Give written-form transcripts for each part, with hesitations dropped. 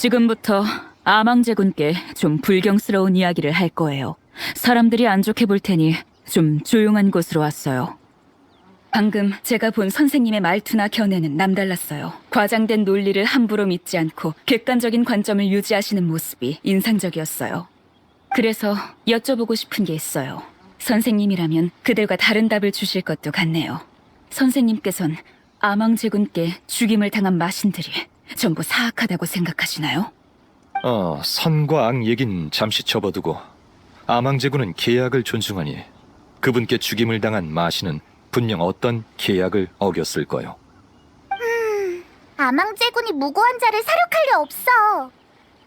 지금부터 아망제군께 좀 불경스러운 이야기를 할 거예요. 사람들이 안 좋게 볼 테니 좀 조용한 곳으로 왔어요. 방금 제가 본 선생님의 말투나 견해는 남달랐어요. 과장된 논리를 함부로 믿지 않고 객관적인 관점을 유지하시는 모습이 인상적이었어요. 그래서 여쭤보고 싶은 게 있어요. 선생님이라면 그들과 다른 답을 주실 것도 같네요. 선생님께선 아망제군께 죽임을 당한 마신들이 전부 사악하다고 생각하시나요? 선과 악 얘긴 잠시 접어두고 아망제군은 계약을 존중하니 그분께 죽임을 당한 마신은 분명 어떤 계약을 어겼을 거요. 아망제군이 무고한 자를 사륙할 리 없어.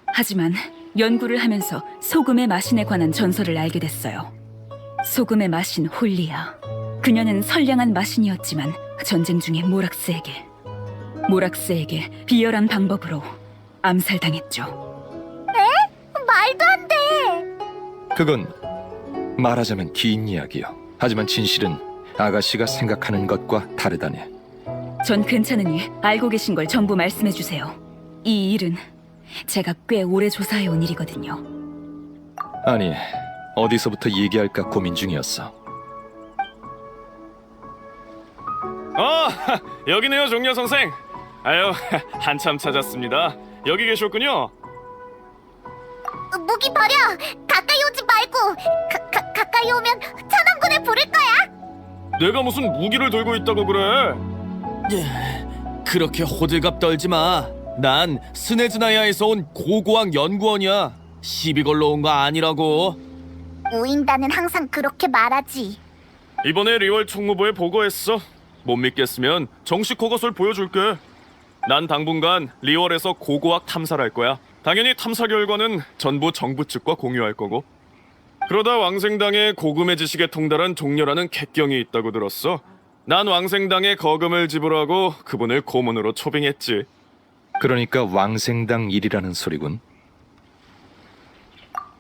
하지만 연구를 하면서 소금의 마신에 관한 전설을 알게 됐어요. 소금의 마신 홀리아. 그녀는 선량한 마신이었지만 전쟁 중에 모락스에게 비열한 방법으로 암살당했죠. 말도 안 돼. 그건 말하자면 긴 이야기요. 하지만 진실은 아가씨가 생각하는 것과 다르다네. 전 괜찮으니 알고 계신 걸 전부 말씀해 주세요. 이 일은 제가 꽤 오래 조사해온 일이거든요. 아니, 어디서부터 얘기할까 고민 중이었어. 여기네요, 종려 선생. 아유, 한참 찾았습니다. 여기 계셨군요. 무기 버려. 가까이 오지 말고. 가까이 오면 천왕군을 부를 거야. 내가 무슨 무기를 들고 있다고 그래? 그렇게 호들갑 떨지 마. 난 스네즈나야에서 온 고고학 연구원이야. 시비 걸러 온 거 아니라고. 우인단은 항상 그렇게 말하지. 이번에 리월 총무부에 보고했어. 못 믿겠으면 정식 허가서를 보여줄게. 난 당분간 리월에서 고고학 탐사를 할 거야. 당연히 탐사 결과는 전부 정부 측과 공유할 거고. 그러다 왕생당에 고금의 지식에 통달한 종려라는 객경이 있다고 들었어. 난 왕생당에 거금을 지불하고 그분을 고문으로 초빙했지. 그러니까 왕생당 일이라는 소리군.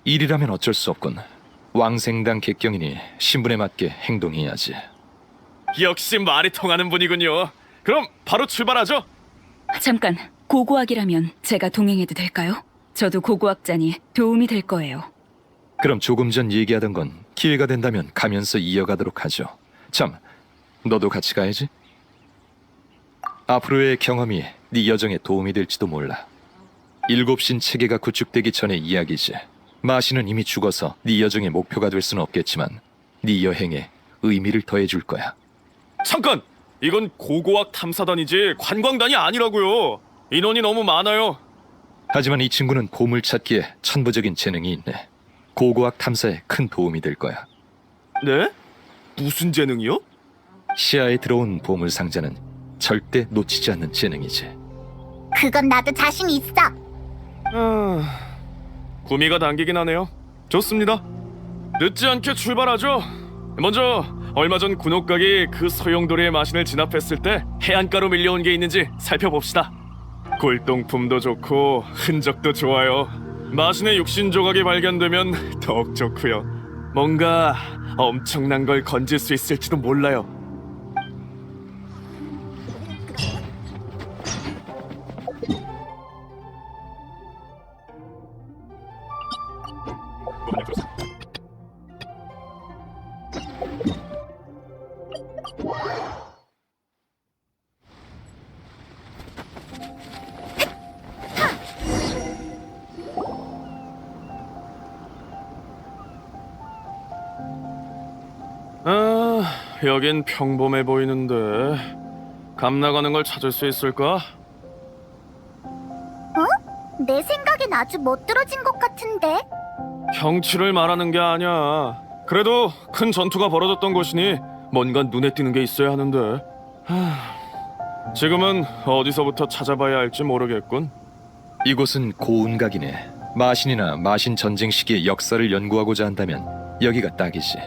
일이라면 어쩔 수 없군. 왕생당 객경이니 신분에 맞게 행동해야지. 역시 말이 통하는 분이군요. 그럼 바로 출발하죠. 잠깐, 고고학이라면 제가 동행해도 될까요? 저도 고고학자니 도움이 될 거예요. 그럼 조금 전 얘기하던 건 기회가 된다면 가면서 이어가도록 하죠. 참, 너도 같이 가야지. 앞으로의 경험이 네 여정에 도움이 될지도 몰라. 일곱신 체계가 구축되기 전의 이야기지. 마신은 이미 죽어서 네 여정의 목표가 될 수는 없겠지만 네 여행에 의미를 더해줄 거야. 잠깐! 이건 고고학 탐사단이지 관광단이 아니라고요. 인원이 너무 많아요. 하지만 이 친구는 보물 찾기에 천부적인 재능이 있네. 고고학 탐사에 큰 도움이 될 거야. 네? 무슨 재능이요? 시야에 들어온 보물 상자는 절대 놓치지 않는 재능이지. 그건 나도 자신 있어. 구미가 당기긴 하네요. 좋습니다. 늦지 않게 출발하죠. 먼저 얼마 전 군옥각이 그 소용돌이의 마신을 진압했을 때 해안가로 밀려온 게 있는지 살펴봅시다. 골동품도 좋고 흔적도 좋아요. 마신의 육신 조각이 발견되면 더욱 좋고요. 뭔가 엄청난 걸 건질 수 있을지도 몰라요. 여긴 평범해 보이는데 감 나가는 걸 찾을 수 있을까? 내 생각엔 아주 멋들어진 것 같은데. 경치를 말하는 게 아니야. 그래도 큰 전투가 벌어졌던 곳이니 뭔가 눈에 띄는 게 있어야 하는데. 지금은 어디서부터 찾아봐야 할지 모르겠군. 이곳은 고운각이네. 마신이나 마신 전쟁 시기의 역사를 연구하고자 한다면 여기가 딱이지.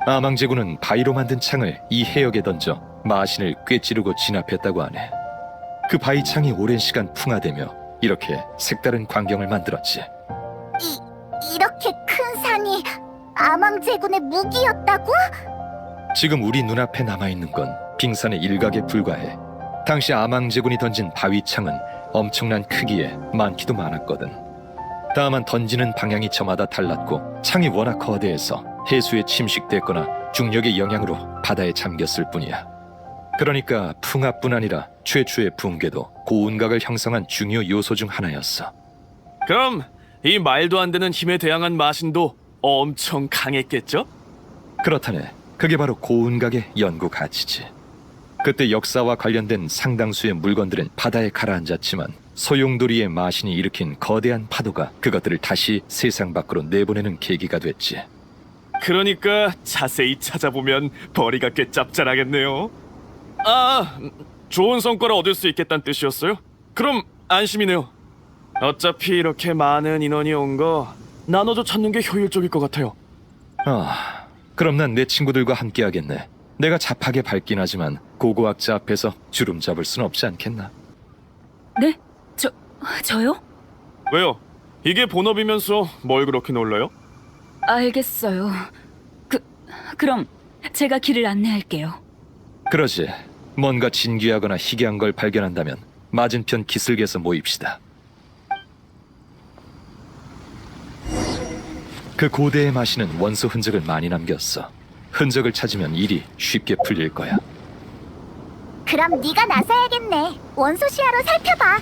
아망제군은 바위로 만든 창을 이 해역에 던져 마신을 꿰찌르고 진압했다고 하네. 그 바위 창이 오랜 시간 풍화되며 이렇게 색다른 광경을 만들었지. 이렇게 큰 산이 아망제군의 무기였다고? 지금 우리 눈앞에 남아있는 건 빙산의 일각에 불과해. 당시 아망제군이 던진 바위창은 엄청난 크기에 많기도 많았거든. 다만 던지는 방향이 저마다 달랐고 창이 워낙 거대해서 해수에 침식됐거나 중력의 영향으로 바다에 잠겼을 뿐이야. 그러니까 풍압뿐 아니라 최초의 붕괴도 고운각을 형성한 중요 요소 중 하나였어. 그럼 이 말도 안 되는 힘에 대항한 마신도 엄청 강했겠죠? 그렇다네. 그게 바로 고운각의 연구 가치지. 그때 역사와 관련된 상당수의 물건들은 바다에 가라앉았지만 소용돌이의 마신이 일으킨 거대한 파도가 그것들을 다시 세상 밖으로 내보내는 계기가 됐지. 그러니까 자세히 찾아보면 벌이가 꽤 짭짤하겠네요. 아, 좋은 성과를 얻을 수 있겠다는 뜻이었어요? 그럼 안심이네요. 어차피 이렇게 많은 인원이 온 거 나눠서 찾는 게 효율적일 것 같아요. 그럼 난 내 친구들과 함께 하겠네. 내가 잡하게 밝긴 하지만 고고학자 앞에서 주름 잡을 순 없지 않겠나? 네? 저요? 왜요? 이게 본업이면서 뭘 그렇게 놀라요? 알겠어요. 그럼 제가 길을 안내할게요. 그러지. 뭔가 진귀하거나 희귀한 걸 발견한다면 맞은편 기슭에서 모입시다. 그 고대의 마신은 원소 흔적을 많이 남겼어. 흔적을 찾으면 일이 쉽게 풀릴 거야. 그럼 네가 나서야겠네. 원소 시야로 살펴봐.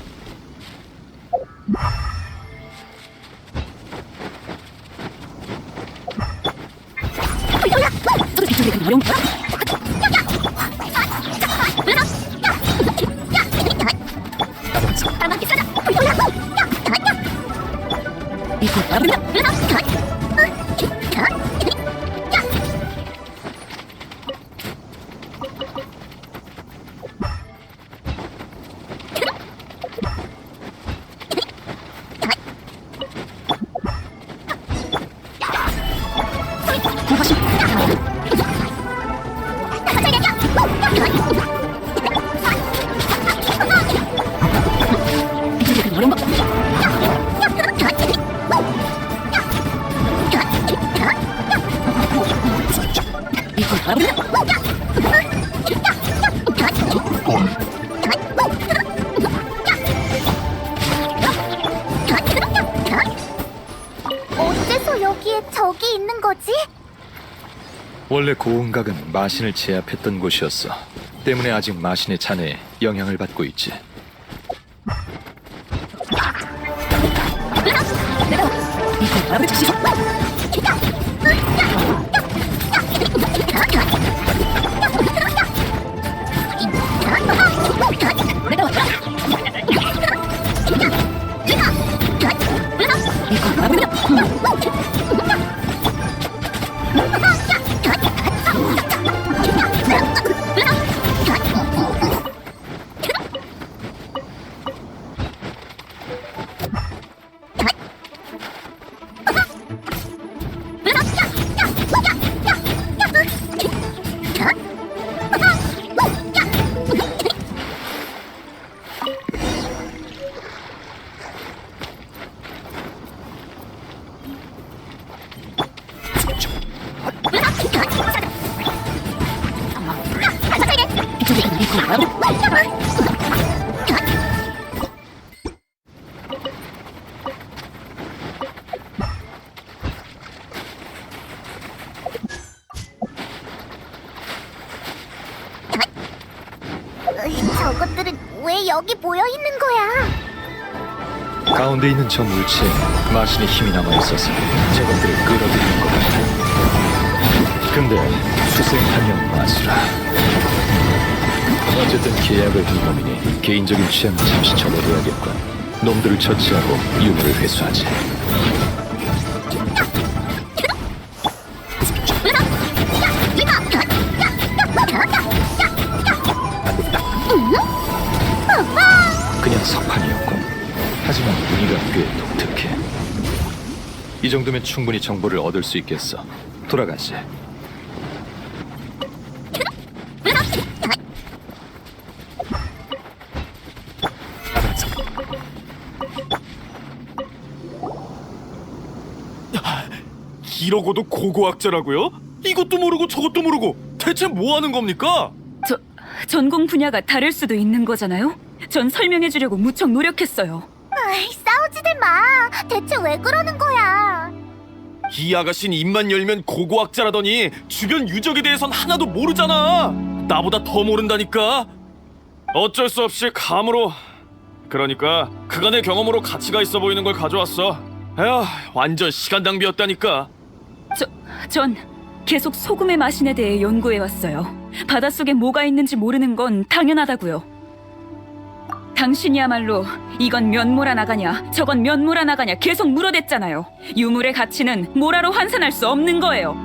어째서 여기에 적이 있는 거지? 원래 고운각은 마신을 제압했던 곳이었어. 때문에 아직 마신의 잔해에 영향을 받고 있지. 저것들은 왜 여기 모여 있는 거야? 가운데 있는 저 물체에 마신의 힘이 남아있어서 저것들을 끌어들이는 것 같아. 근데 수생하면 마수라. 어쨌든 계약을 한 놈이니 개인적인 취향은 잠시 접어둬야겠군. 놈들을 처치하고 유물을 회수하지. 그냥 석판이었군. 하지만 무늬가 꽤 독특해. 이 정도면 충분히 정보를 얻을 수 있겠어. 돌아가지. 이러고도 고고학자라고요? 이것도 모르고 저것도 모르고 대체 뭐 하는 겁니까? 전공 분야가 다를 수도 있는 거잖아요? 전 설명해주려고 무척 노력했어요. 아이, 싸우지들 마. 대체 왜 그러는 거야? 이 아가씨는 입만 열면 고고학자라더니 주변 유적에 대해선 하나도 모르잖아. 나보다 더 모른다니까. 어쩔 수 없이 감으로. 그러니까 그간의 경험으로 가치가 있어 보이는 걸 가져왔어. 에휴, 완전 시간 낭비였다니까. 전 계속 소금의 마신에 대해 연구해왔어요. 바닷속에 뭐가 있는지 모르는 건 당연하다고요. 당신이야말로 이건 면모라 나가냐, 저건 면모라 나가냐 계속 물어댔잖아요. 유물의 가치는 모라로 환산할 수 없는 거예요.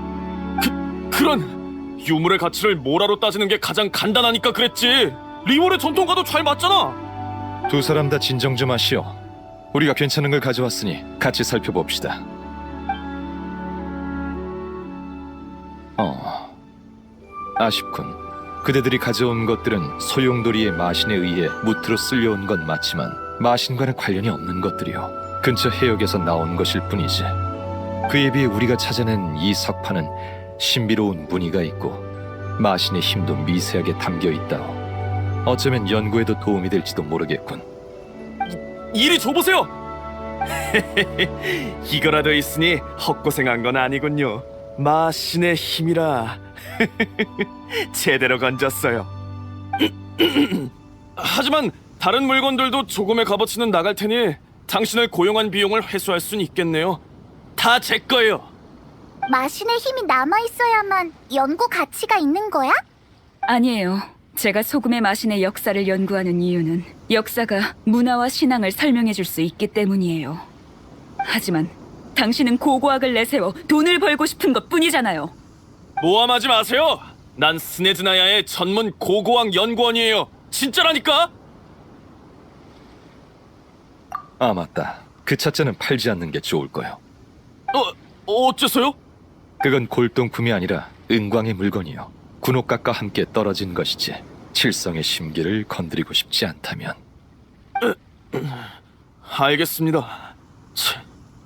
그런 유물의 가치를 모라로 따지는 게 가장 간단하니까 그랬지. 리월의 전통과도 잘 맞잖아. 두 사람 다 진정 좀 하시오. 우리가 괜찮은 걸 가져왔으니 같이 살펴봅시다. 아쉽군. 그대들이 가져온 것들은 소용돌이의 마신에 의해 무트로 쓸려온 건 맞지만 마신과는 관련이 없는 것들이요. 근처 해역에서 나온 것일 뿐이지. 그에 비해 우리가 찾아낸 이 석판은 신비로운 무늬가 있고 마신의 힘도 미세하게 담겨 있다오. 어쩌면 연구에도 도움이 될지도 모르겠군. 이리 줘보세요. 이거라도 있으니 헛고생한 건 아니군요. 마신의 힘이라 제대로 건졌어요. 하지만 다른 물건들도 조금의 값어치는 나갈 테니 당신을 고용한 비용을 회수할 순 있겠네요. 다 제 거예요. 마신의 힘이 남아있어야만 연구 가치가 있는 거야? 아니에요. 제가 소금의 마신의 역사를 연구하는 이유는 역사가 문화와 신앙을 설명해줄 수 있기 때문이에요. 하지만 당신은 고고학을 내세워 돈을 벌고 싶은 것 뿐이잖아요. 모함하지 마세요. 난 스네즈나야의 전문 고고학 연구원이에요. 진짜라니까. 아, 맞다. 그 찻잔은 팔지 않는 게 좋을 거요. 어째서요? 그건 골동품이 아니라 은광의 물건이요. 군옥각과 함께 떨어진 것이지. 칠성의 심기를 건드리고 싶지 않다면. 알겠습니다.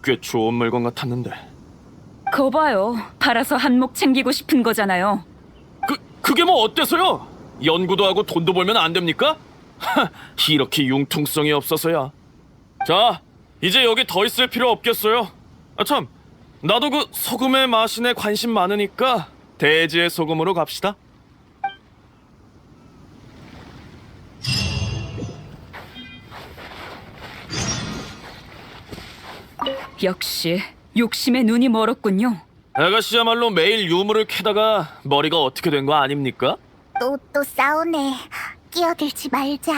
꽤 좋은 물건 같았는데. 거봐요. 팔아서 한몫 챙기고 싶은 거잖아요. 그게 뭐 어때서요? 연구도 하고 돈도 벌면 안 됩니까? 이렇게 융통성이 없어서야. 자, 이제 여기 더 있을 필요 없겠어요. 참, 나도 그 소금의 마신에 관심 많으니까 대지의 소금으로 갑시다. 역시 욕심에 눈이 멀었군요. 아가씨야말로 매일 유물을 캐다가 머리가 어떻게 된 거 아닙니까? 또 싸우네. 끼어들지 말자.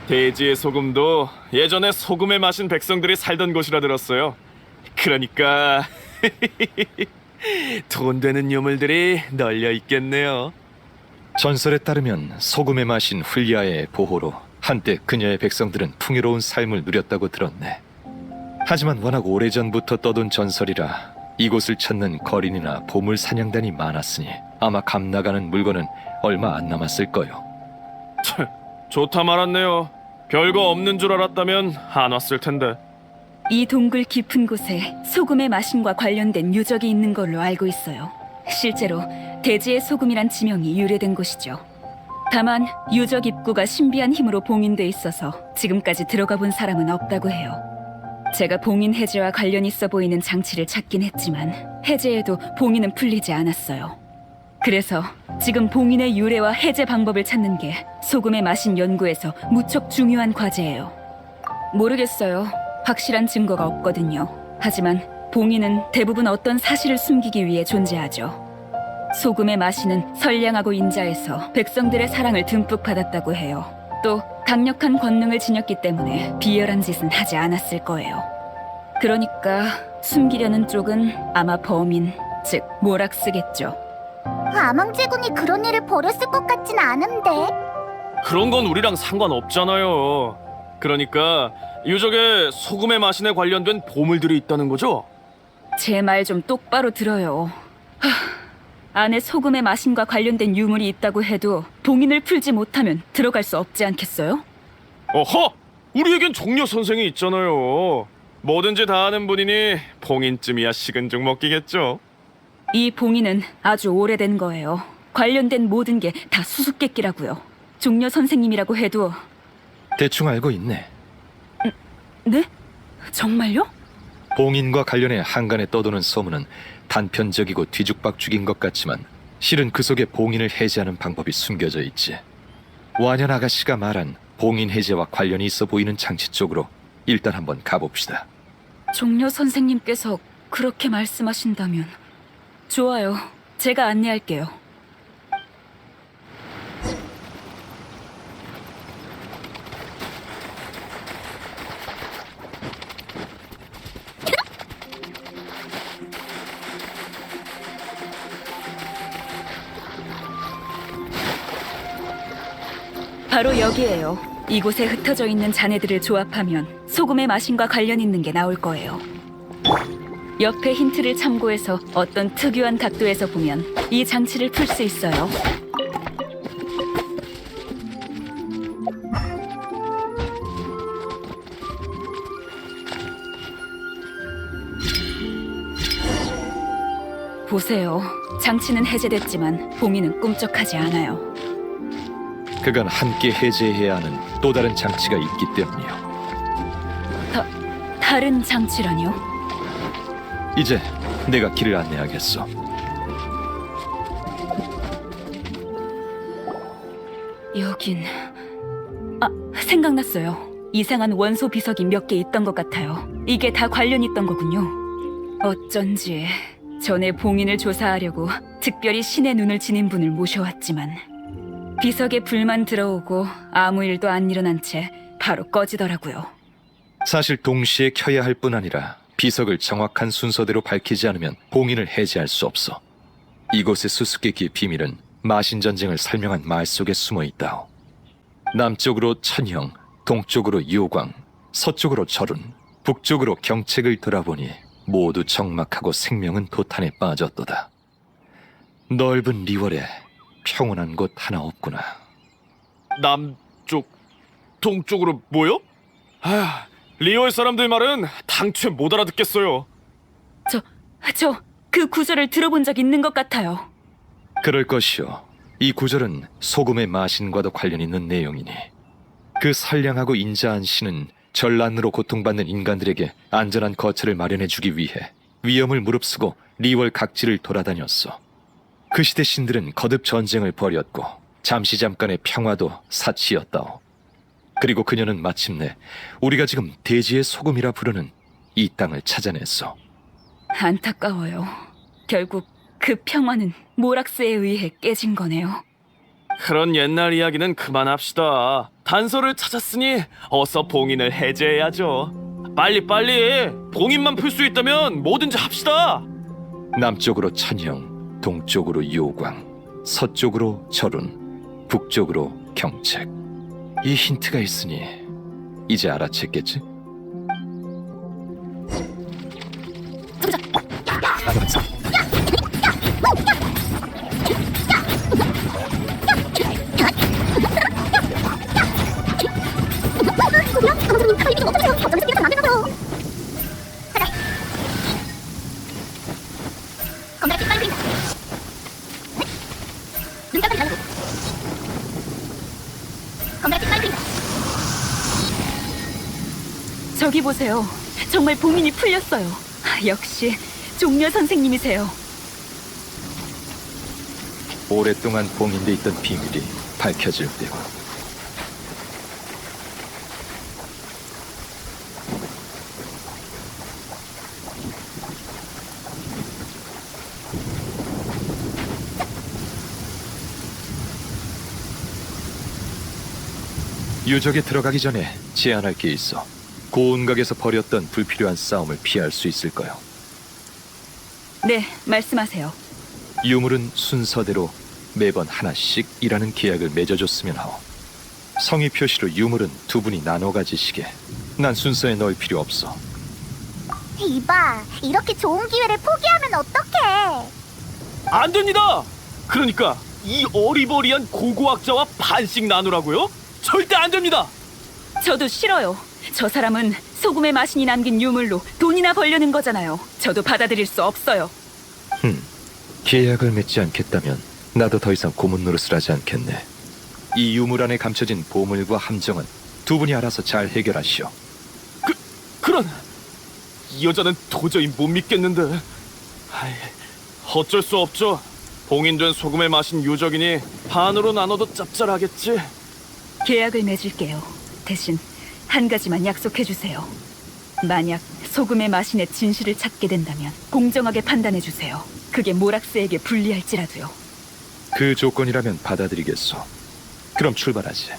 대지의 소금도 예전에 소금에 마신 백성들이 살던 곳이라 들었어요. 그러니까 돈 되는 유물들이 널려 있겠네요. 전설에 따르면 소금의 마신 훌리아의 보호로 한때 그녀의 백성들은 풍요로운 삶을 누렸다고 들었네. 하지만 워낙 오래전부터 떠돈 전설이라 이곳을 찾는 거린이나 보물 사냥단이 많았으니 아마 값 나가는 물건은 얼마 안 남았을 거요. 좋다 말았네요. 별거 없는 줄 알았다면 안 왔을 텐데. 이 동굴 깊은 곳에 소금의 마신과 관련된 유적이 있는 걸로 알고 있어요. 실제로 대지의 소금이란 지명이 유래된 곳이죠. 다만 유적 입구가 신비한 힘으로 봉인돼 있어서 지금까지 들어가 본 사람은 없다고 해요. 제가 봉인 해제와 관련 있어 보이는 장치를 찾긴 했지만 해제에도 봉인은 풀리지 않았어요. 그래서 지금 봉인의 유래와 해제 방법을 찾는 게 소금의 마신 연구에서 무척 중요한 과제예요. 모르겠어요. 확실한 증거가 없거든요. 하지만 봉인은 대부분 어떤 사실을 숨기기 위해 존재하죠. 소금의 마신은 선량하고 인자해서 백성들의 사랑을 듬뿍 받았다고 해요. 또 강력한 권능을 지녔기 때문에 비열한 짓은 하지 않았을 거예요. 그러니까 숨기려는 쪽은 아마 범인, 즉 모락스겠죠. 아망제군이 그런 일을 벌였을 것 같진 않은데. 그런 건 우리랑 상관없잖아요. 그러니까 유적에 소금의 마신에 관련된 보물들이 있다는 거죠? 제 말 좀 똑바로 들어요. 안에 소금의 마신과 관련된 유물이 있다고 해도 봉인을 풀지 못하면 들어갈 수 없지 않겠어요? 어허! 우리에겐 종려 선생이 있잖아요. 뭐든지 다 아는 분이니 봉인쯤이야 식은 죽 먹기겠죠. 이 봉인은 아주 오래된 거예요. 관련된 모든 게 다 수수께끼라고요. 종려 선생님이라고 해도. 대충 알고 있네. 네? 정말요? 봉인과 관련해 한간에 떠도는 소문은 단편적이고 뒤죽박죽인 것 같지만 실은 그 속에 봉인을 해제하는 방법이 숨겨져 있지. 완연 아가씨가 말한 봉인 해제와 관련이 있어 보이는 장치 쪽으로 일단 한번 가봅시다. 종려 선생님께서 그렇게 말씀하신다면 좋아요. 제가 안내할게요. 바로 여기에요. 이곳에 흩어져 있는 잔해들을 조합하면 소금의 마신과 관련 있는 게 나올 거예요. 옆에 힌트를 참고해서 어떤 특유한 각도에서 보면 이 장치를 풀 수 있어요. 보세요. 장치는 해제됐지만 봉인은 꿈쩍하지 않아요. 그건 함께 해제해야 하는 또 다른 장치가 있기 때문이요. 다른 장치라뇨? 이제 내가 길을 안내하겠어. 여긴... 생각났어요. 이상한 원소 비석이 몇 개 있던 것 같아요. 이게 다 관련 있던 거군요. 어쩐지 전에 봉인을 조사하려고 특별히 신의 눈을 지닌 분을 모셔왔지만 비석에 불만 들어오고 아무 일도 안 일어난 채 바로 꺼지더라고요. 사실 동시에 켜야 할 뿐 아니라 비석을 정확한 순서대로 밝히지 않으면 봉인을 해제할 수 없어. 이곳의 수수께끼의 비밀은 마신 전쟁을 설명한 말 속에 숨어 있다오. 남쪽으로 천형, 동쪽으로 요광, 서쪽으로 절운, 북쪽으로 경책을 돌아보니 모두 적막하고 생명은 도탄에 빠졌도다. 넓은 리월에 평온한 곳 하나 없구나. 남쪽, 동쪽으로 뭐요? 리얼 사람들 말은 당최 못 알아듣겠어요. 그 구절을 들어본 적 있는 것 같아요. 그럴 것이오. 이 구절은 소금의 마신과도 관련 있는 내용이니 그 선량하고 인자한 신은 전란으로 고통받는 인간들에게 안전한 거처를 마련해주기 위해 위험을 무릅쓰고 리월 각지를 돌아다녔어. 그 시대 신들은 거듭 전쟁을 벌였고 잠깐의 평화도 사치였다오. 그리고 그녀는 마침내 우리가 지금 대지의 소금이라 부르는 이 땅을 찾아냈어. 안타까워요. 결국 그 평화는 모락스에 의해 깨진 거네요. 그런 옛날 이야기는 그만합시다. 단서를 찾았으니 어서 봉인을 해제해야죠. 빨리 봉인만 풀 수 있다면 뭐든지 합시다. 남쪽으로 천형, 동쪽으로 요광, 서쪽으로 절운, 북쪽으로 경책. 이 힌트가 있으니 이제 알아챘겠지? 저기 보세요. 정말 봉인이 풀렸어요. 역시 종려 선생님이세요. 오랫동안 봉인돼 있던 비밀이 밝혀질 때고. 유적에 들어가기 전에 제안할 게 있어. 고운각에서 벌였던 불필요한 싸움을 피할 수 있을까요? 네, 말씀하세요. 유물은 순서대로 매번 하나씩 일하는 계약을 맺어줬으면 하오. 성의 표시로 유물은 두 분이 나눠 가지시게. 난 순서에 넣을 필요 없어. 이봐, 이렇게 좋은 기회를 포기하면 어떡해? 안 됩니다. 그러니까 이 어리버리한 고고학자와 반씩 나누라고요? 절대 안 됩니다. 저도 싫어요. 저 사람은 소금의 마신이 남긴 유물로 돈이나 벌려는 거잖아요. 저도 받아들일 수 없어요. 계약을 맺지 않겠다면 나도 더 이상 고문 노릇을 하지 않겠네. 이 유물 안에 감춰진 보물과 함정은 두 분이 알아서 잘 해결하시오. 그런 이 여자는 도저히 못 믿겠는데. 아이, 어쩔 수 없죠. 봉인된 소금에 마신 유적이니 반으로 나눠도 짭짤하겠지. 계약을 맺을게요. 대신 한 가지만 약속해 주세요. 만약 소금의 마신의 진실을 찾게 된다면 공정하게 판단해 주세요. 그게 모락스에게 불리할지라도요. 그 조건이라면 받아들이겠소. 그럼 출발하지.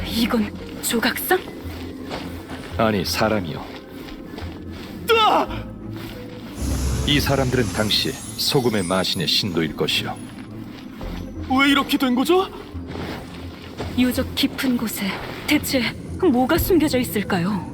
이건 조각상? 아니, 사람이요. 으아! 이 사람들은 당시 소금의 마신의 신도일 것이요. 왜 이렇게 된 거죠? 유적 깊은 곳에 대체 뭐가 숨겨져 있을까요?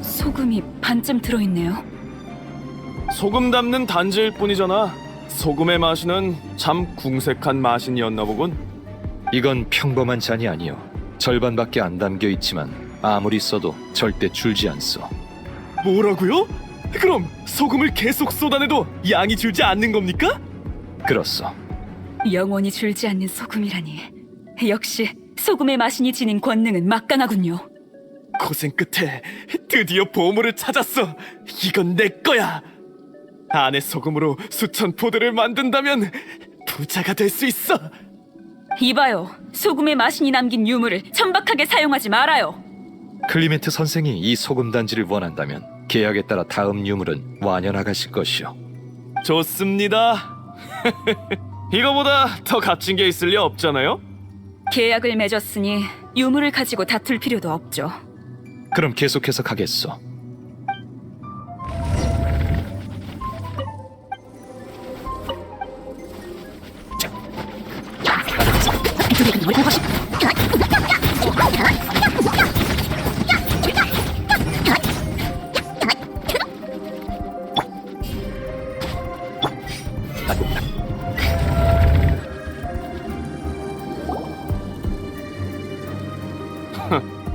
소금이 반쯤 들어있네요. 소금 담는 단지일 뿐이잖아. 소금의 마신은 참 궁색한 마신이었나 보군. 이건 평범한 잔이 아니요. 절반밖에 안 담겨 있지만 아무리 써도 절대 줄지 않소. 뭐라고요? 그럼 소금을 계속 쏟아내도 양이 줄지 않는 겁니까? 그렇소. 영원히 줄지 않는 소금이라니. 역시 소금의 마신이 지닌 권능은 막강하군요. 고생 끝에 드디어 보물을 찾았어. 이건 내 거야. 안에 소금으로 수천 포대를 만든다면 부자가 될 수 있어. 이봐요. 소금의 마신이 남긴 유물을 천박하게 사용하지 말아요. 클리멘트 선생이 이 소금 단지를 원한다면 계약에 따라 다음 유물은 완연하가실 것이요. 좋습니다. 이거보다 더 값진 게 있을 리 없잖아요. 계약을 맺었으니 유물을 가지고 다툴 필요도 없죠. 그럼 계속해서 가겠소.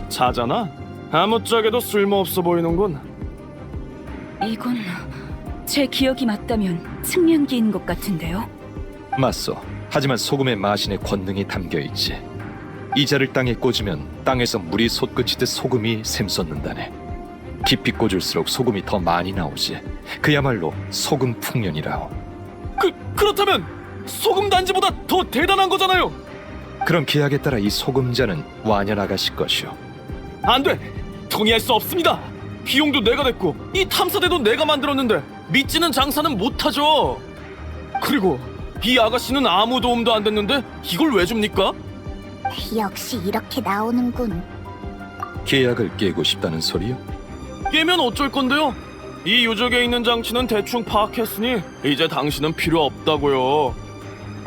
자잖아. 아무짝에도 쓸모없어 보이는군. 이건 제 기억이 맞다면 측면기인 것 같은데요. 맞소. 하지만 소금의 마신의 권능이 담겨 있지. 이자를 땅에 꽂으면 땅에서 물이 솟구치듯 소금이 샘솟는다네. 깊이 꽂을수록 소금이 더 많이 나오지. 그야말로 소금 풍년이라오. 그렇다면 소금 단지보다 더 대단한 거잖아요. 그럼 계약에 따라 이 소금자는 완연 아가씨 것이오. 안 돼. 동의할 수 없습니다. 비용도 내가 냈고 이 탐사대도 내가 만들었는데 믿지는 장사는 못하죠. 그리고 이 아가씨는 아무 도움도 안 됐는데 이걸 왜 줍니까? 역시 이렇게 나오는군. 계약을 깨고 싶다는 소리요? 깨면 어쩔 건데요? 이 유적에 있는 장치는 대충 파악했으니 이제 당신은 필요 없다고요.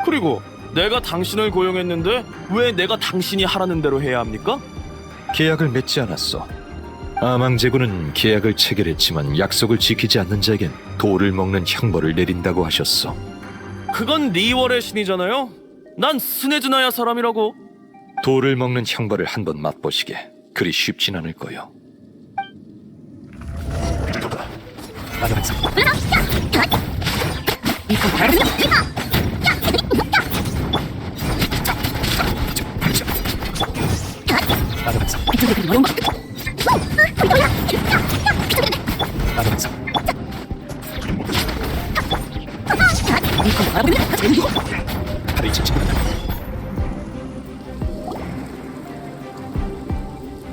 그리고 내가 당신을 고용했는데 왜 내가 당신이 하라는 대로 해야 합니까? 계약을 맺지 않았소. 아망제군은 계약을 체결했지만 약속을 지키지 않는 자에겐 돌을 먹는 형벌을 내린다고 하셨소. 그건 리월의 신이잖아요. 난 스네즈나야 사람이라고. 돌을 먹는 형벌을 한번 맛보시게. 그리 쉽진 않을 거요.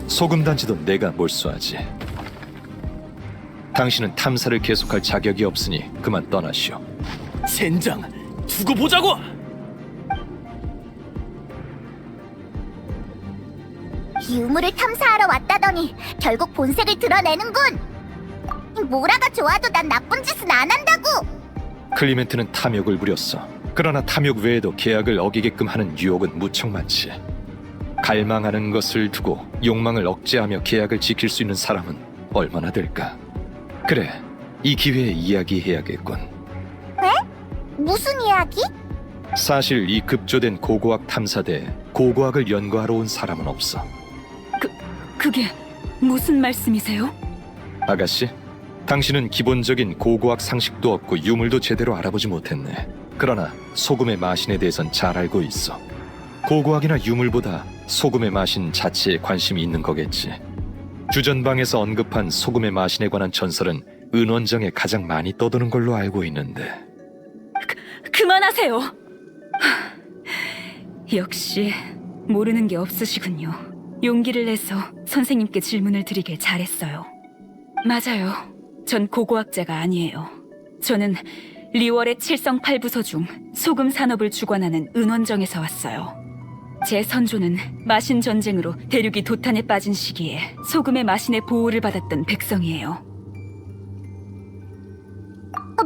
소금 단지도 내가 몰수하지. 당신은 탐사를 계속할 자격이 없으니 그만 떠나시오. 젠장, 두고 보자고. 유물을 탐사하러 왔다더니 결국 본색을 드러내는군. 모라가 좋아도 난 나쁜 짓은 안 한다고. 클리멘트는 탐욕을 부렸어. 그러나 탐욕 외에도 계약을 어기게끔 하는 유혹은 무척 많지. 갈망하는 것을 두고 욕망을 억제하며 계약을 지킬 수 있는 사람은 얼마나 될까? 그래, 이 기회에 이야기해야겠군. 무슨 이야기? 사실 이 급조된 고고학 탐사대에 고고학을 연구하러 온 사람은 없어. 그게 무슨 말씀이세요? 아가씨, 당신은 기본적인 고고학 상식도 없고 유물도 제대로 알아보지 못했네. 그러나 소금의 마신에 대해선 잘 알고 있어. 고고학이나 유물보다 소금의 마신 자체에 관심이 있는 거겠지. 주전방에서 언급한 소금의 마신에 관한 전설은 은원정에 가장 많이 떠도는 걸로 알고 있는데. 그만하세요. 역시 모르는 게 없으시군요. 용기를 내서 선생님께 질문을 드리길 잘했어요. 맞아요. 전 고고학자가 아니에요. 저는 리월의 칠성팔부서 중 소금 산업을 주관하는 은원정에서 왔어요. 제 선조는 마신 전쟁으로 대륙이 도탄에 빠진 시기에 소금의 마신의 보호를 받았던 백성이에요.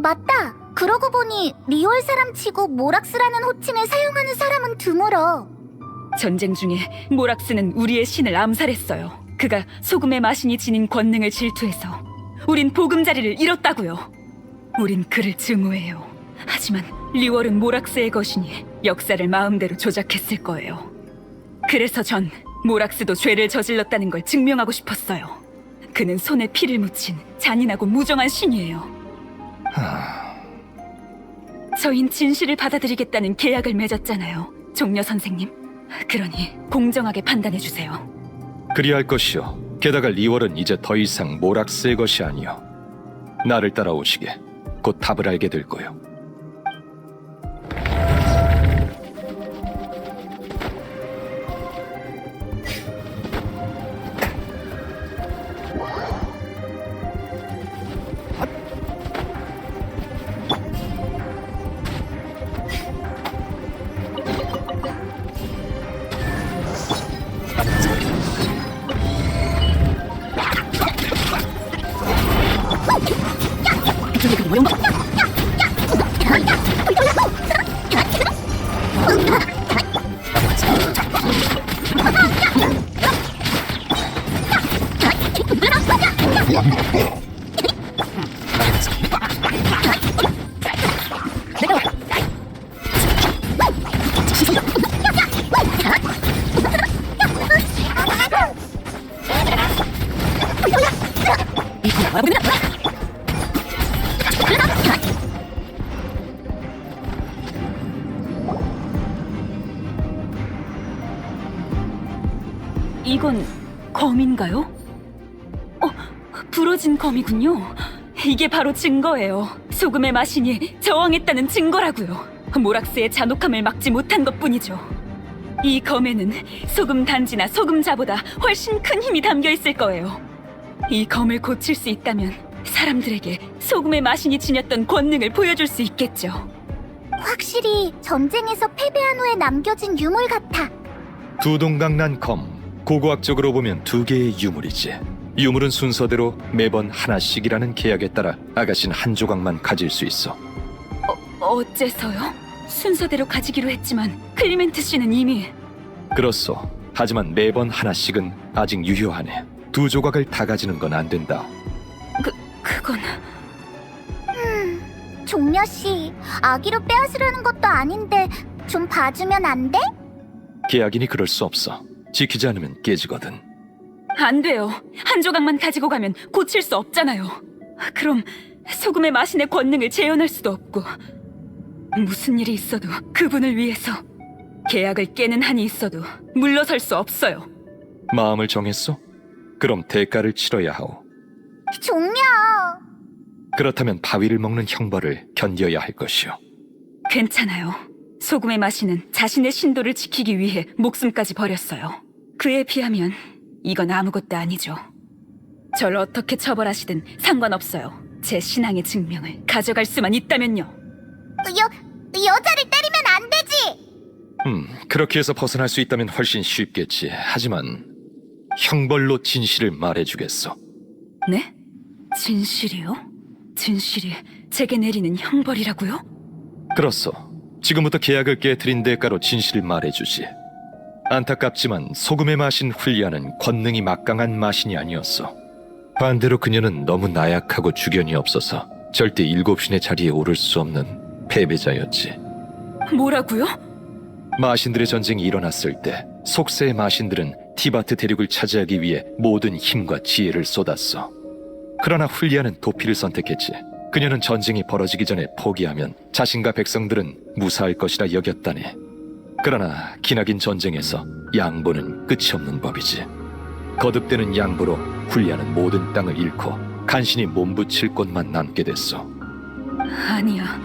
맞다. 그러고 보니 리월 사람 치고 모락스라는 호칭을 사용하는 사람은 드물어. 전쟁 중에 모락스는 우리의 신을 암살했어요. 그가 소금의 마신이 지닌 권능을 질투해서 우린 보금자리를 잃었다고요. 우린 그를 증오해요. 하지만 리월은 모락스의 것이니 역사를 마음대로 조작했을 거예요. 그래서 전 모락스도 죄를 저질렀다는 걸 증명하고 싶었어요. 그는 손에 피를 묻힌 잔인하고 무정한 신이에요. 저흰 진실을 받아들이겠다는 계약을 맺었잖아요, 종려 선생님. 그러니 공정하게 판단해주세요. 그리할 것이요. 게다가 리월은 이제 더 이상 모락스의 것이 아니요. 나를 따라오시게. 곧 답을 알게 될 거요. 이건 검인가요? 부러진 검이군요. 이게 바로 증거예요. 소금의 마신이 저항했다는 증거라고요. 모락스의 잔혹함을 막지 못한 것뿐이죠. 이 검에는 소금 단지나 소금자보다 훨씬 큰 힘이 담겨 있을 거예요. 이 검을 고칠 수 있다면 사람들에게 소금의 마신이 지녔던 권능을 보여줄 수 있겠죠. 확실히 전쟁에서 패배한 후에 남겨진 유물 같아. 두 동강 난 검. 고고학적으로 보면 두 개의 유물이지. 유물은 순서대로 매번 하나씩이라는 계약에 따라 아가씨는 한 조각만 가질 수 있어. 어째서요? 순서대로 가지기로 했지만 클리멘트 씨는 이미... 그렇소. 하지만 매번 하나씩은 아직 유효하네. 두 조각을 다 가지는 건 안 된다. 그건... 종려씨, 아기로 빼앗으려는 것도 아닌데 좀 봐주면 안 돼? 계약이니 그럴 수 없어. 지키지 않으면 깨지거든. 안 돼요. 한 조각만 가지고 가면 고칠 수 없잖아요. 그럼 소금의 마신의 권능을 재현할 수도 없고 무슨 일이 있어도 그분을 위해서 계약을 깨는 한이 있어도 물러설 수 없어요. 마음을 정했소? 그럼 대가를 치러야 하오. 종려! 그렇다면 바위를 먹는 형벌을 견뎌야 할 것이오. 괜찮아요. 소금의 마신은 자신의 신도를 지키기 위해 목숨까지 버렸어요. 그에 비하면 이건 아무것도 아니죠. 절 어떻게 처벌하시든 상관없어요. 제 신앙의 증명을 가져갈 수만 있다면요. 여자를 때리면 안 되지! 그렇게 해서 벗어날 수 있다면 훨씬 쉽겠지. 하지만 형벌로 진실을 말해주겠어. 네? 진실이요? 진실이 제게 내리는 형벌이라고요? 그렇소. 지금부터 계약을 깨뜨린 대가로 진실을 말해주지. 안타깝지만 소금의 마신 훌리아는 권능이 막강한 마신이 아니었어. 반대로 그녀는 너무 나약하고 주견이 없어서 절대 일곱신의 자리에 오를 수 없는 패배자였지. 뭐라고요? 마신들의 전쟁이 일어났을 때 속세의 마신들은 티바트 대륙을 차지하기 위해 모든 힘과 지혜를 쏟았어. 그러나 훌리아는 도피를 선택했지. 그녀는 전쟁이 벌어지기 전에 포기하면 자신과 백성들은 무사할 것이라 여겼다네. 그러나 기나긴 전쟁에서 양보는 끝이 없는 법이지. 거듭되는 양보로 훌리아는 모든 땅을 잃고 간신히 몸부칠 곳만 남게 됐어. 아니야,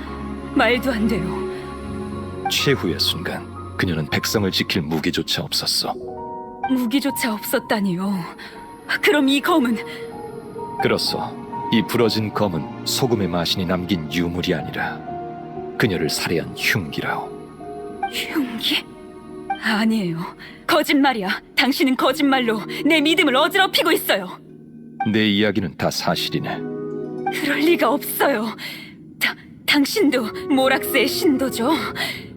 말도 안 돼요. 최후의 순간 그녀는 백성을 지킬 무기조차 없었어. 무기조차 없었다니요. 그럼 이 검은... 그렇소. 이 부러진 검은 소금의 마신이 남긴 유물이 아니라 그녀를 살해한 흉기라오. 흉기? 아니에요. 거짓말이야. 당신은 거짓말로 내 믿음을 어지럽히고 있어요. 내 이야기는 다 사실이네. 그럴 리가 없어요. 당신도 모락스의 신도죠.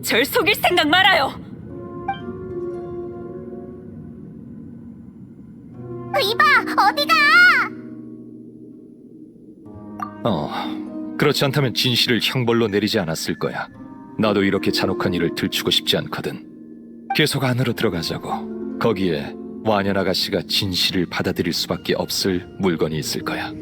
절 속일 생각 말아요. 이봐, 어디가? 그렇지 않다면 진실을 형벌로 내리지 않았을 거야. 나도 이렇게 잔혹한 일을 들추고 싶지 않거든. 계속 안으로 들어가자고. 거기에 완연 아가씨가 진실을 받아들일 수밖에 없을 물건이 있을 거야.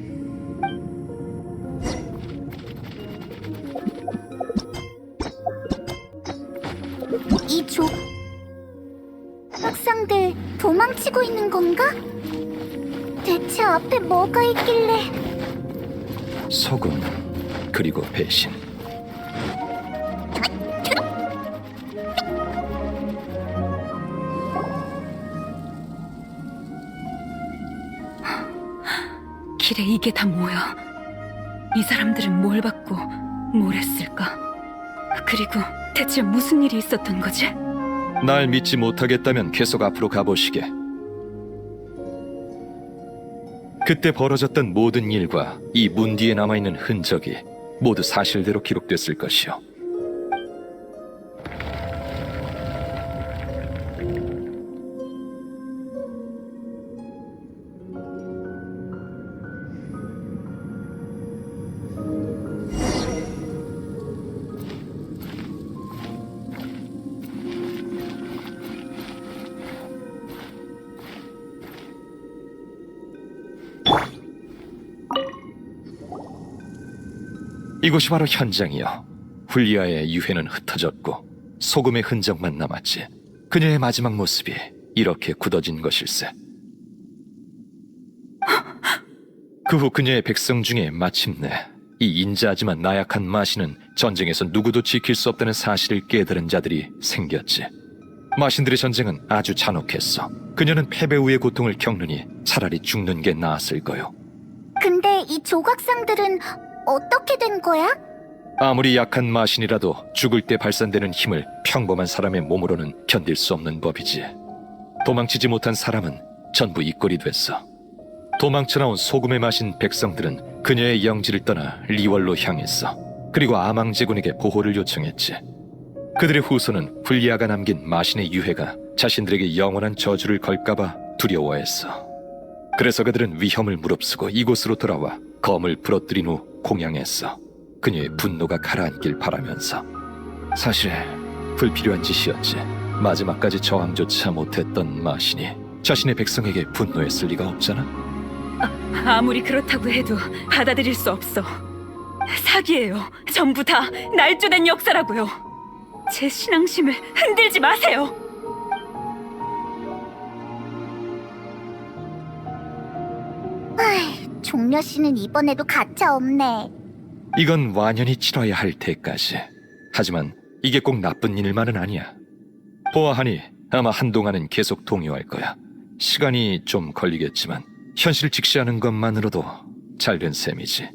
학생들 도망치고 있는 건가? 대체 앞에 뭐가 있길래? 소금, 그리고 배신. 길에 이게 다 뭐야? 이 사람들은 뭘 받고 뭘 했을까? 그리고 대체 무슨 일이 있었던 거지? 날 믿지 못하겠다면 계속 앞으로 가보시게. 그때 벌어졌던 모든 일과 이 문 뒤에 남아있는 흔적이 모두 사실대로 기록됐을 것이요. 이곳이 바로 현장이요. 훌리아의 유해는 흩어졌고 소금의 흔적만 남았지. 그녀의 마지막 모습이 이렇게 굳어진 것일세. 그 후 그녀의 백성 중에 마침내 이 인자하지만 나약한 마신은 전쟁에서 누구도 지킬 수 없다는 사실을 깨달은 자들이 생겼지. 마신들의 전쟁은 아주 잔혹했어. 그녀는 패배 후의 고통을 겪느니 차라리 죽는 게 나았을 거요. 근데 이 조각상들은 어떻게 된 거야? 아무리 약한 마신이라도 죽을 때 발산되는 힘을 평범한 사람의 몸으로는 견딜 수 없는 법이지. 도망치지 못한 사람은 전부 이꼴이 됐어. 도망쳐 나온 소금에 마신 백성들은 그녀의 영지를 떠나 리월로 향했어. 그리고 아망제군에게 보호를 요청했지. 그들의 후손은 훌리아가 남긴 마신의 유해가 자신들에게 영원한 저주를 걸까봐 두려워했어. 그래서 그들은 위험을 무릅쓰고 이곳으로 돌아와 검을 부러뜨린 후 공양했어. 그녀의 분노가 가라앉길 바라면서. 사실 불필요한 짓이었지. 마지막까지 저항조차 못했던 마신이 자신의 백성에게 분노했을 리가 없잖아. 아무리 그렇다고 해도 받아들일 수 없어. 사기예요. 전부 다 날조된 역사라고요. 제 신앙심을 흔들지 마세요. 종려 씨는 이번에도 가차 없네. 이건 완연히 치러야 할 때까지. 하지만 이게 꼭 나쁜 일만은 아니야. 보아하니 아마 한동안은 계속 동요할 거야. 시간이 좀 걸리겠지만 현실을 직시하는 것만으로도 잘된 셈이지.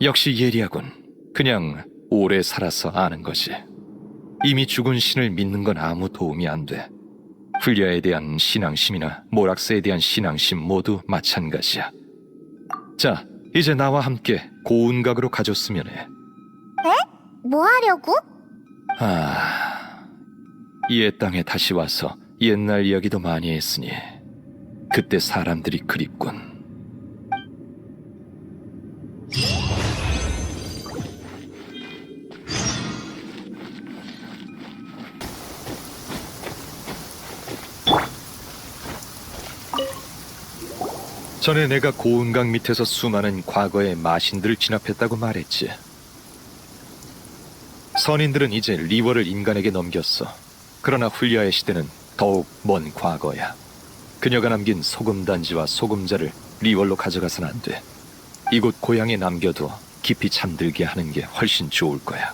역시 예리하군. 그냥 오래 살아서 아는 거지. 이미 죽은 신을 믿는 건 아무 도움이 안 돼. 훌리아에 대한 신앙심이나 모락스에 대한 신앙심 모두 마찬가지야. 자, 이제 나와 함께 고운각으로 가줬으면 해. 뭐 하려고? 이의 땅에 다시 와서 옛날 이야기도 많이 했으니 그때 사람들이 그립군. 전에 내가 고운각 밑에서 수많은 과거의 마신들을 진압했다고 말했지. 선인들은 이제 리월을 인간에게 넘겼어. 그러나 훌리아의 시대는 더욱 먼 과거야. 그녀가 남긴 소금단지와 소금자를 리월로 가져가선 안 돼. 이곳 고향에 남겨둬 깊이 잠들게 하는 게 훨씬 좋을 거야.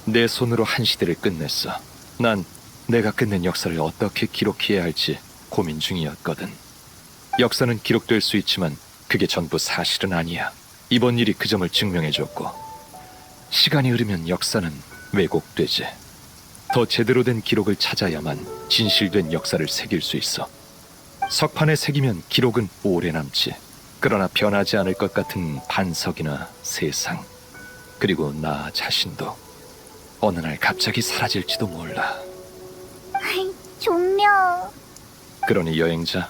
내 손으로 한 시대를 끝냈어. 난 내가 끝낸 역사를 어떻게 기록해야 할지 고민 중이었거든. 역사는 기록될 수 있지만 그게 전부 사실은 아니야. 이번 일이 그 점을 증명해줬고, 시간이 흐르면 역사는 왜곡되지. 더 제대로 된 기록을 찾아야만 진실된 역사를 새길 수 있어. 석판에 새기면 기록은 오래 남지. 그러나 변하지 않을 것 같은 반석이나 세상, 그리고 나 자신도 어느 날 갑자기 사라질지도 몰라. 종려. 그러니 여행자,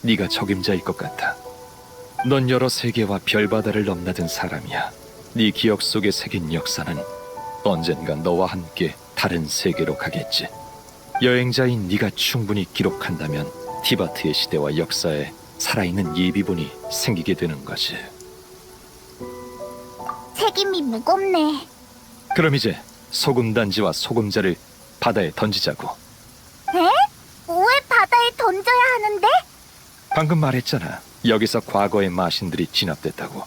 네가 적임자일 것 같아. 넌 여러 세계와 별바다를 넘나든 사람이야. 네 기억 속에 새긴 역사는 언젠가 너와 함께 다른 세계로 가겠지. 여행자인 네가 충분히 기록한다면 티바트의 시대와 역사에 살아있는 예비본이 생기게 되는 거지. 책임이 무겁네. 그럼 이제 소금단지와 소금자를 바다에 던지자고. 왜 바다에 던져야 하는데? 방금 말했잖아. 여기서 과거의 마신들이 진압됐다고.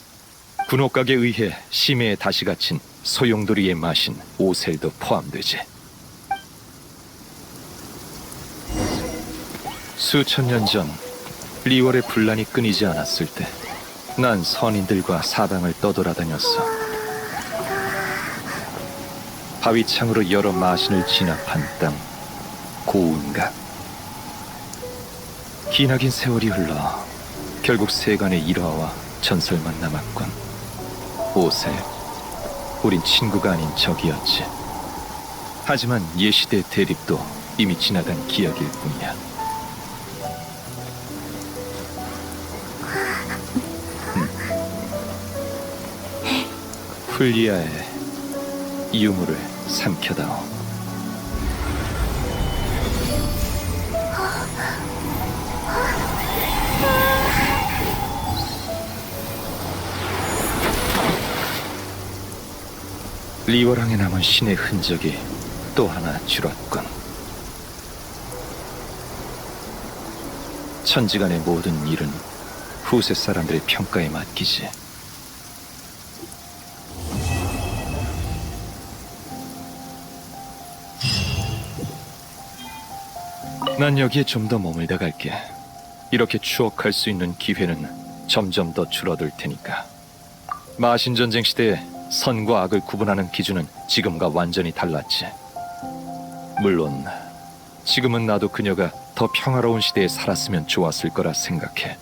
군옥각에 의해 심해에 다시 갇힌 소용돌이의 마신 오셀도 포함되지. 수천 년 전 리월의 분란이 끊이지 않았을 때 난 선인들과 사방을 떠돌아다녔어. 바위창으로 여러 마신을 진압한 땅, 고운각. 기나긴 세월이 흘러 결국 세간의 일화와 전설만 남았군. 오셀, 우린 친구가 아닌 적이었지. 하지만 예시대 대립도 이미 지나간 기억일 뿐이야. 훌리아의 유물을 삼켜다오. 리월항에 남은 신의 흔적이 또 하나 줄었군. 천지간의 모든 일은 후세 사람들의 평가에 맡기지. 난 여기에 좀 더 머물다 갈게. 이렇게 추억할 수 있는 기회는 점점 더 줄어들 테니까. 마신 전쟁 시대에 선과 악을 구분하는 기준은 지금과 완전히 달랐지. 물론 지금은 나도 그녀가 더 평화로운 시대에 살았으면 좋았을 거라 생각해.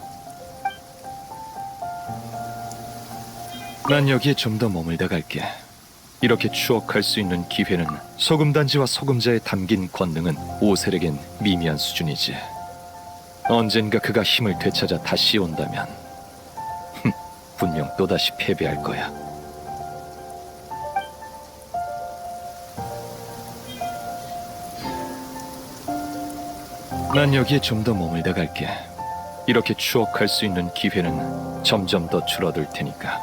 난 여기에 좀 더 머물다 갈게. 이렇게 추억할 수 있는 기회는 소금단지와 소금자에 담긴 권능은 오셀에겐 미미한 수준이지. 언젠가 그가 힘을 되찾아 다시 온다면 분명 또다시 패배할 거야. 난 여기에 좀 더 머물다 갈게. 이렇게 추억할 수 있는 기회는 점점 더 줄어들 테니까.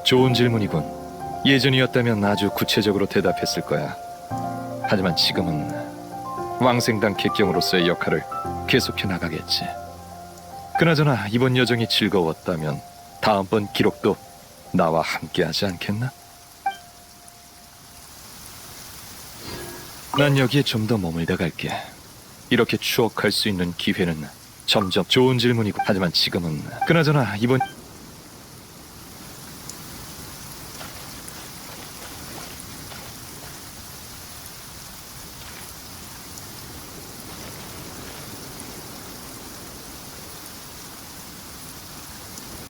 좋은 질문이군. 예전이었다면 아주 구체적으로 대답했을 거야. 하지만 지금은 왕생당 객경으로서의 역할을 계속해 나가겠지. 그나저나 이번 여정이 즐거웠다면 다음번 기록도 나와 함께 하지 않겠나? 난 여기에 좀 더 머물다 갈게. 이렇게 추억할 수 있는 기회는 점점 좋은 질문이고 하지만 지금은 그나저나 이번